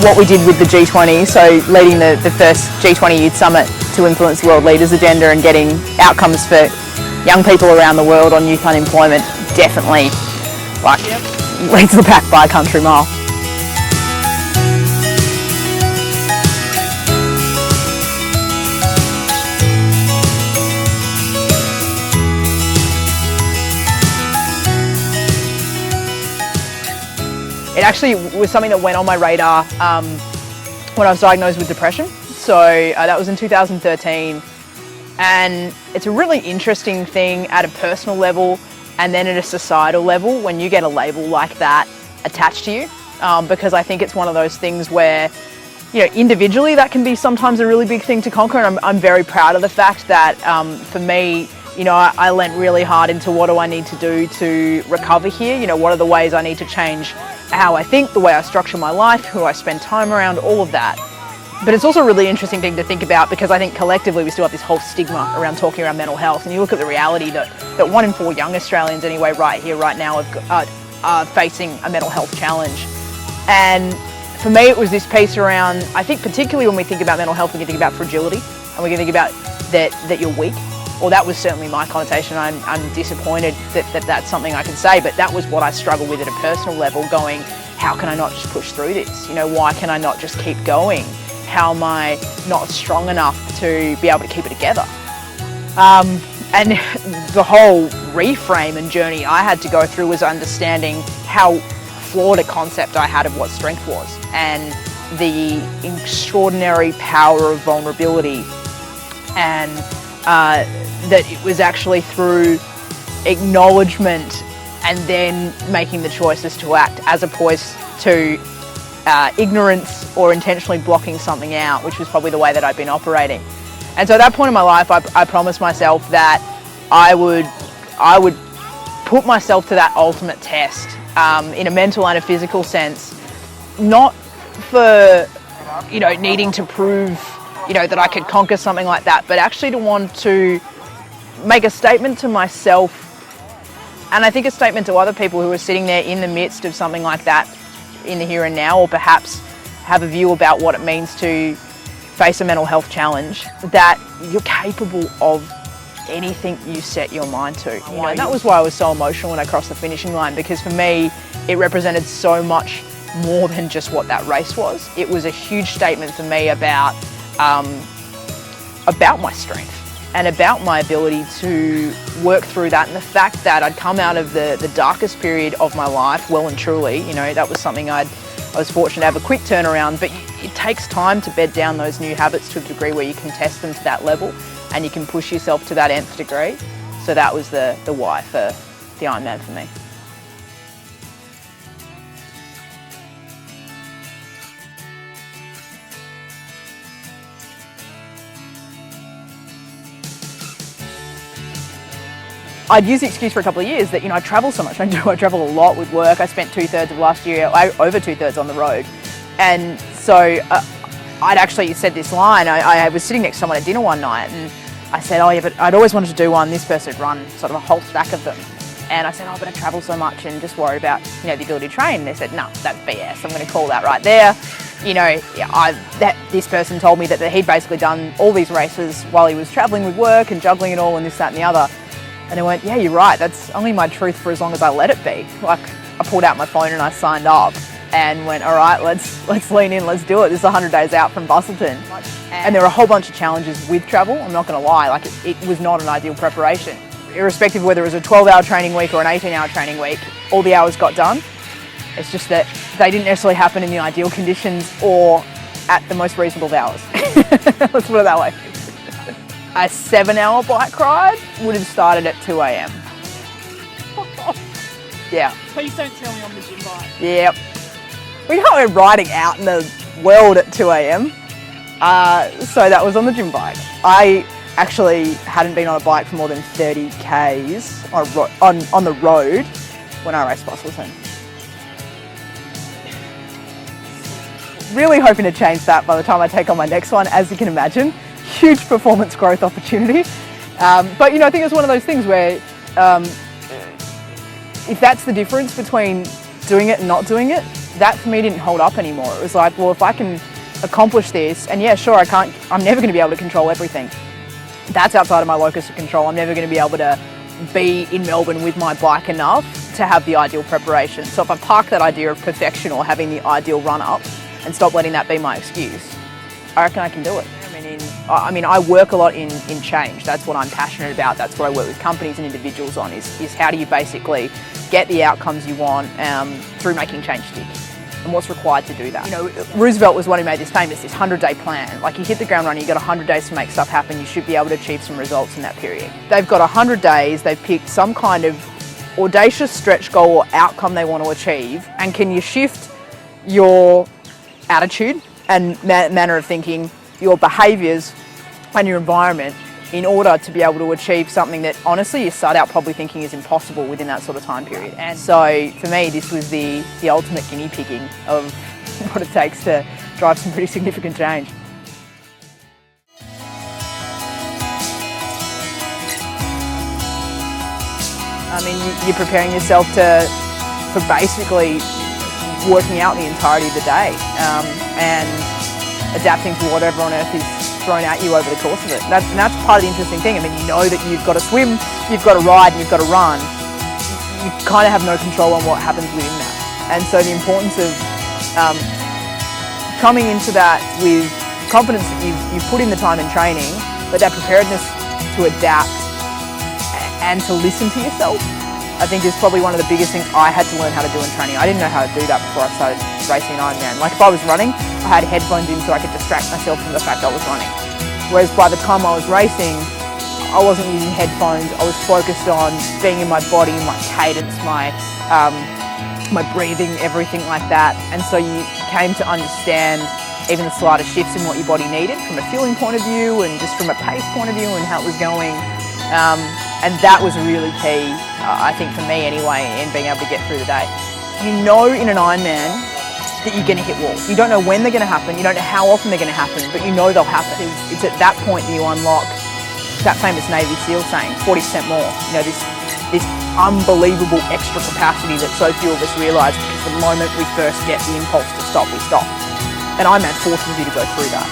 what we did with the G20, so leading the first G20 Youth Summit to influence the world leaders agenda and getting outcomes for young people around the world on youth unemployment, definitely leads the pack by a country mile. It actually was something that went on my radar when I was diagnosed with depression. So that was in 2013. And it's a really interesting thing at a personal level and then at a societal level when you get a label like that attached to you. Because I think it's one of those things where, individually that can be sometimes a really big thing to conquer. And I'm very proud of the fact that for me, I lent really hard into what do I need to do to recover here? What are the ways I need to change how I think, the way I structure my life, who I spend time around, all of that. But it's also a really interesting thing to think about because I think collectively we still have this whole stigma around talking around mental health. And you look at the reality that 1 in 4 young Australians anyway right here, right now are facing a mental health challenge. And for me it was this piece around, I think particularly when we think about mental health, we can think about fragility and we can think about that you're weak. Well, that was certainly my connotation. I'm disappointed that that's something I can say, but that was what I struggled with at a personal level, going, how can I not just push through this? Why can I not just keep going? How am I not strong enough to be able to keep it together? And the whole reframe and journey I had to go through was understanding how flawed a concept I had of what strength was and the extraordinary power of vulnerability, and that it was actually through acknowledgement and then making the choices to act, as opposed to ignorance or intentionally blocking something out, which was probably the way that I'd been operating. And so at that point in my life, I promised myself that I would put myself to that ultimate test in a mental and a physical sense, not for needing to prove that I could conquer something like that, but actually to want to make a statement to myself, and I think a statement to other people who are sitting there in the midst of something like that in the here and now, or perhaps have a view about what it means to face a mental health challenge, that you're capable of anything you set your mind to. And that was why I was so emotional when I crossed the finishing line, because for me it represented so much more than just what that race was. It was a huge statement for me about my strength and about my ability to work through that, and the fact that I'd come out of the darkest period of my life well and truly. That was something I was fortunate to have a quick turnaround, but it takes time to bed down those new habits to a degree where you can test them to that level and you can push yourself to that nth degree. So that was the why for the Ironman for me. I'd used the excuse for a couple of years that I travel so much. I travel a lot with work. I spent 2/3 of last year, over 2/3 on the road, and so I'd actually said this line. I was sitting next to someone at dinner one night, and I said, "Oh yeah, but I'd always wanted to do one." This person had run sort of a whole stack of them, and I said, "Oh, but I travel so much and just worried about the ability to train." And they said, "No, that's BS. I'm going to call that right there." This person told me that he'd basically done all these races while he was traveling with work and juggling it all and this, that, and the other. And I went, yeah, you're right. That's only my truth for as long as I let it be. Like, I pulled out my phone and I signed up and went, all right, let's lean in, let's do it. This is 100 days out from Busselton. And there were a whole bunch of challenges with travel. I'm not going to lie, it was not an ideal preparation. Irrespective of whether it was a 12-hour training week or an 18-hour training week, all the hours got done. It's just that they didn't necessarily happen in the ideal conditions or at the most reasonable of hours. Let's put it that way. A 7-hour bike ride would have started at 2 a.m. Yeah. Please don't tell me on the gym bike. Yep. We weren't riding out in the world at 2 a.m. So that was on the gym bike. I actually hadn't been on a bike for more than 30 Ks on the road when I raced Busselton. Really hoping to change that by the time I take on my next one, as you can imagine. Huge performance growth opportunity. But I think it's one of those things where if that's the difference between doing it and not doing it, that for me didn't hold up anymore. It was like, well, if I can accomplish this, and yeah, sure, I'm never going to be able to control everything. That's outside of my locus of control. I'm never going to be able to be in Melbourne with my bike enough to have the ideal preparation. So if I park that idea of perfection or having the ideal run up and stop letting that be my excuse, I reckon I can do it. I mean, I work a lot in change. That's what I'm passionate about. That's what I work with companies and individuals on, is how do you basically get the outcomes you want through making change stick, and what's required to do that. You know, Roosevelt was one who made this famous, this 100-day plan. Like, you hit the ground running, you've got 100 days to make stuff happen, you should be able to achieve some results in that period. They've got 100 days, they've picked some kind of audacious stretch goal or outcome they want to achieve, and can you shift your attitude and manner of thinking, your behaviours and your environment in order to be able to achieve something that honestly you start out probably thinking is impossible within that sort of time period. And so for me, this was the ultimate guinea pigging of what it takes to drive some pretty significant change. I mean, you're preparing yourself for basically working out the entirety of the day and adapting to whatever on earth is thrown at you over the course of it. And that's part of the interesting thing. I mean, you know that you've got to swim, you've got to ride, and you've got to run. You kind of have no control on what happens within that. And so the importance of coming into that with confidence that you've put in the time in training, but that preparedness to adapt and to listen to yourself, I think is probably one of the biggest things I had to learn how to do in training. I didn't know how to do that before I started racing an Ironman. Like, if I was running, I had headphones in so I could distract myself from the fact I was running. Whereas by the time I was racing, I wasn't using headphones. I was focused on being in my body, my cadence, my breathing, everything like that. And so you came to understand even the slightest shifts in what your body needed from a feeling point of view and just from a pace point of view and how it was going. And that was really key, I think for me anyway, in being able to get through the day. You know in an Ironman that you're going to hit walls. You don't know when they're going to happen, you don't know how often they're going to happen, but you know they'll happen. It's at that point that you unlock that famous Navy SEAL saying, 40% more. You know, this unbelievable extra capacity that so few of us realise, because the moment we first get the impulse to stop, we stop. And Ironman forces you to go through that,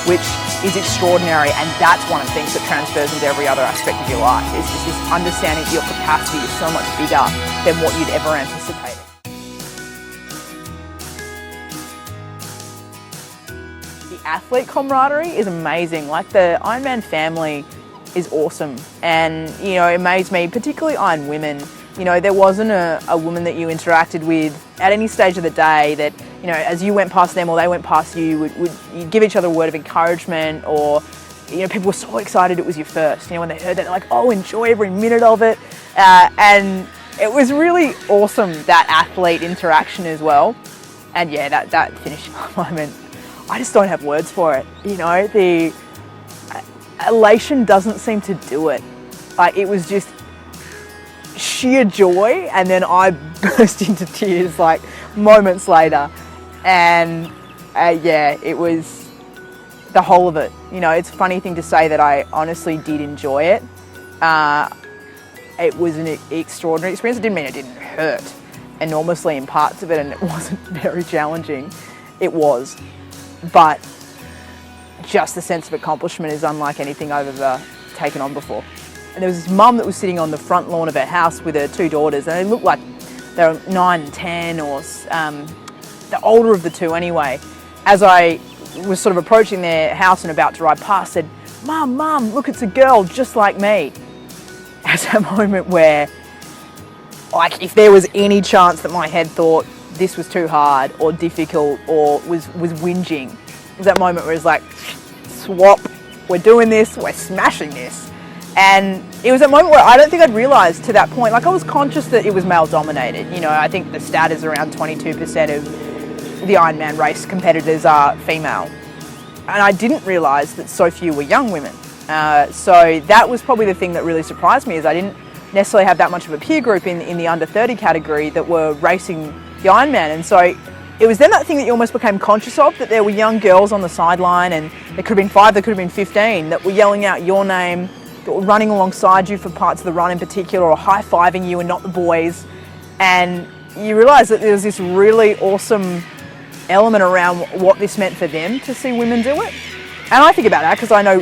which is extraordinary, and that's one of the things that transfers into every other aspect of your life. It's just this understanding that your capacity is so much bigger than what you'd ever anticipated. The athlete camaraderie is amazing. Like, the Ironman family is awesome, and you know, it amazed me, particularly Iron women. You know, there wasn't a woman that you interacted with at any stage of the day that, you know, as you went past them or they went past you, would you'd give each other a word of encouragement, or, you know, people were so excited it was your first. You know, when they heard that, they're like, oh, enjoy every minute of it. And it was really awesome, that athlete interaction as well. And yeah, that finishing moment, I just don't have words for it. You know, the elation doesn't seem to do it. Like, it was just sheer joy, and then I burst into tears like moments later, and yeah, it was the whole of it. You know, it's a funny thing to say that I honestly did enjoy it. It was an extraordinary experience. It didn't mean it didn't hurt enormously in parts of it, and it wasn't very challenging. It was, but just the sense of accomplishment is unlike anything I've ever taken on before. And there was this mum that was sitting on the front lawn of her house with her two daughters, and they looked like they were 9 and 10, or the older of the two anyway. As I was sort of approaching their house and about to ride past, said, Mum, look, it's a girl just like me. As a moment where, like, if there was any chance that my head thought this was too hard or difficult or was whinging, it was that moment where it's like, swap, we're doing this, we're smashing this. And it was a moment where I don't think I'd realised to that point, like, I was conscious that it was male dominated. You know, I think the stat is around 22% of the Ironman race competitors are female. And I didn't realise that so few were young women. So that was probably the thing that really surprised me, is I didn't necessarily have that much of a peer group in the under 30 category that were racing the Ironman. And so it was then that thing that you almost became conscious of, that there were young girls on the sideline, and there could have been 5, there could have been 15, that were yelling out your name, that were running alongside you for parts of the run in particular, or high-fiving you and not the boys. And you realise that there's this really awesome element around what this meant for them to see women do it. And I think about that because I know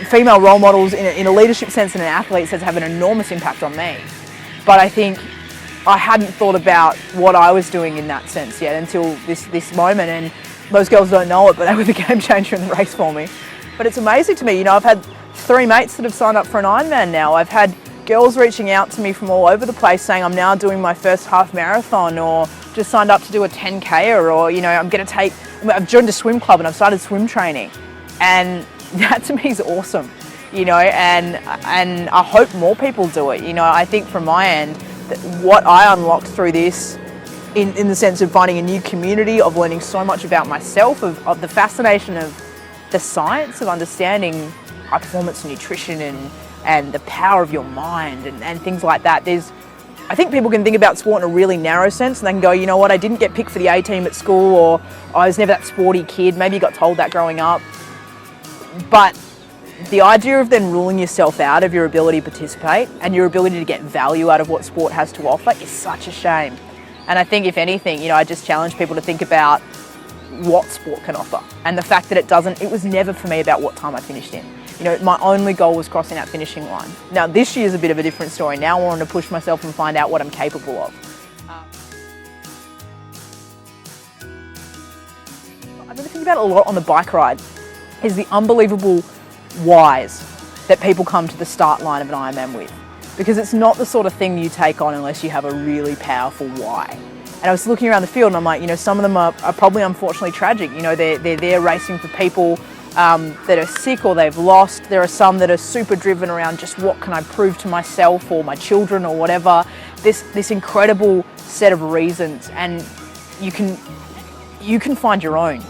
female role models in a leadership sense and an athlete sense have an enormous impact on me. But I think I hadn't thought about what I was doing in that sense yet until this moment, and most girls don't know it, but they were the game changer in the race for me. But it's amazing to me, you know, I've had 3 mates that have signed up for an Ironman now. I've had girls reaching out to me from all over the place saying I'm now doing my first half marathon, or just signed up to do a 10K, or you know, I've joined a swim club and I've started swim training, and that to me is awesome, you know, and I hope more people do it. You know, I think from my end, that what I unlocked through this, in the sense of finding a new community, of learning so much about myself, of the fascination of the science of understanding high performance nutrition and the power of your mind and things like that. I think people can think about sport in a really narrow sense, and they can go, you know what, I didn't get picked for the A team at school, or I was never that sporty kid. Maybe you got told that growing up. But the idea of then ruling yourself out of your ability to participate and your ability to get value out of what sport has to offer is such a shame. And I think, if anything, you know, I just challenge people to think about what sport can offer, and the fact that it was never for me about what time I finished in. You know, my only goal was crossing that finishing line. Now, this year's a bit of a different story. Now I want to push myself and find out what I'm capable of. I've been thinking about it a lot on the bike ride, is the unbelievable whys that people come to the start line of an Ironman with. Because it's not the sort of thing you take on unless you have a really powerful why. And I was looking around the field and I'm like, you know, some of them are probably unfortunately tragic. You know, they're there racing for people that are sick or they've lost. There are some that are super driven around just what can I prove to myself or my children or whatever. This incredible set of reasons, and you can find your own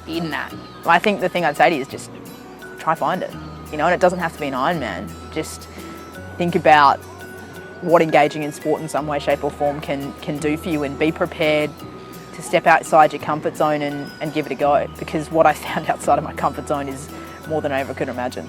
in that. I think the thing I'd say to you is just try find it. You know, and it doesn't have to be an Ironman. Just think about what engaging in sport in some way, shape or form can do for you, and be prepared to step outside your comfort zone and give it a go, because what I found outside of my comfort zone is more than I ever could imagine.